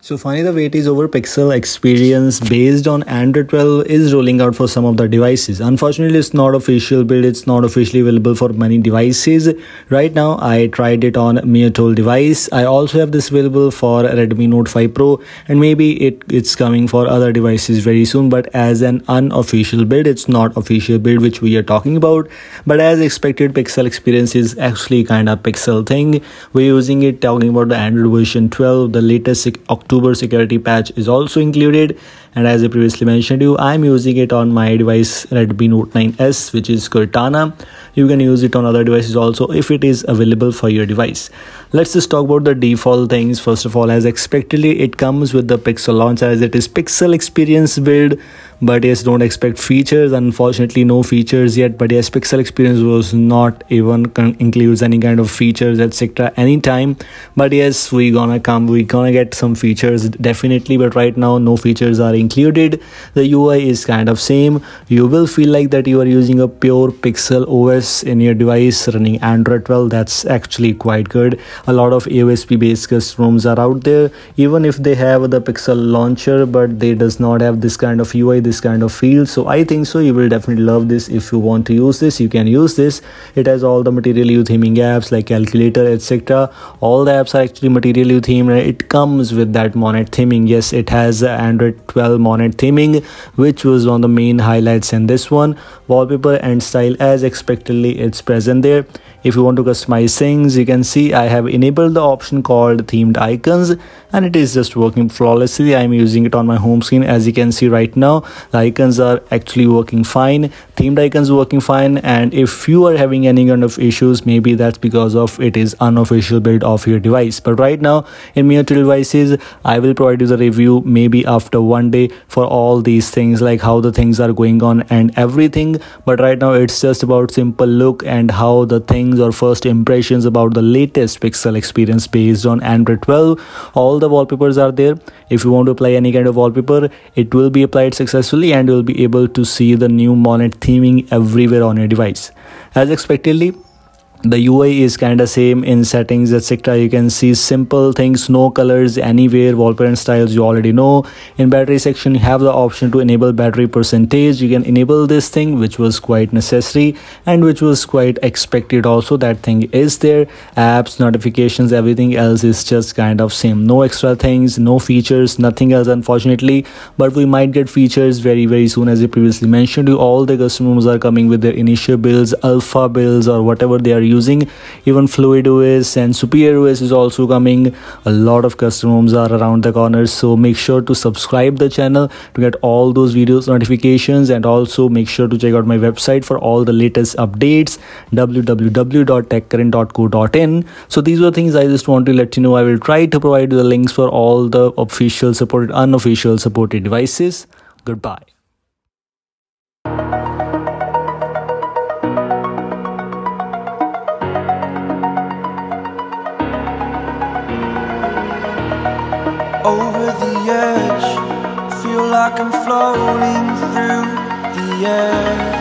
So finally, the wait is over. Pixel experience based on Android 12 is rolling out for some of the devices. Unfortunately, it's not official build. It's not officially available for many devices. Right now, I tried it on Miyotol device. I also have this available for Redmi Note 5 Pro, and maybe it's coming for other devices very soon. But as an unofficial build, it's not official build which we are talking about. But as expected, Pixel experience is actually kind of Pixel thing. We're using it talking about the Android version 12, the latest October security patch is also included, and as I previously mentioned you, I'm using it on my device Redmi Note 9s, which is Cortana. You can use it on other devices also if it is available for your device. Let's just talk about the default things. First of all, as expectedly, it comes with the Pixel launcher as it is Pixel experience build. But yes, don't expect features. Unfortunately, no features yet. But yes, Pixel experience was not even includes any kind of features etc anytime. But yes, we're gonna get some features definitely. But right now, no features are included. The UI is kind of same. You will feel like that you are using a pure Pixel OS in your device running Android 12. That's actually quite good. A lot of AOSP based custom ROMs are out there, even if they have the Pixel launcher, but they does not have this kind of UI, this kind of feel. So I think so you will definitely love this. If you want to use this, you can use this. It has all the Material You theming apps like calculator etc. All the apps are actually Material You themed. It comes with that Monet theming. Yes, it has Android 12 Monet theming, which was one of the main highlights in this one. Wallpaper and style as expectedly it's present there. If you want to customize things, you can see I have enabled the option called themed icons, and it is just working flawlessly. I'm using it on my home screen. As you can see right now, the icons are actually working fine, themed icons working fine. And if you are having any kind of issues, maybe that's because of it is unofficial build of your device. But right now in Miyotol devices, I will provide you the review maybe after one day for all these things, like how the things are going on and everything. But right now it's just about simple look and how the things or first impressions about the latest Pixel experience based on Android 12. All the wallpapers are there. If you want to apply any kind of wallpaper, it will be applied successfully and you'll be able to see the new Monet theming everywhere on your device. As expectedly, the UI is kind of same in settings etc. You can see simple things, no colors anywhere, wallpaper and styles you already know. In battery section, you have the option to enable battery percentage. You can enable this thing, which was quite necessary and which was quite expected also. That thing is there. Apps, notifications, everything else is just kind of same. No extra things, no features, nothing else unfortunately. But we might get features very soon. As I previously mentioned, all the customers are coming with their initial builds, alpha builds or whatever they are using. Even Fluid OS and Superior OS is also coming. A lot of custom ROMs are around the corner, so make sure to subscribe the channel to get all those videos notifications, and also make sure to check out my website for all the latest updates, www.techcurrent.co.in. So these were things I just want to let you know. I will try to provide you the links for all the official supported, unofficial supported devices. Goodbye. Over the edge, feel like I'm floating through the air.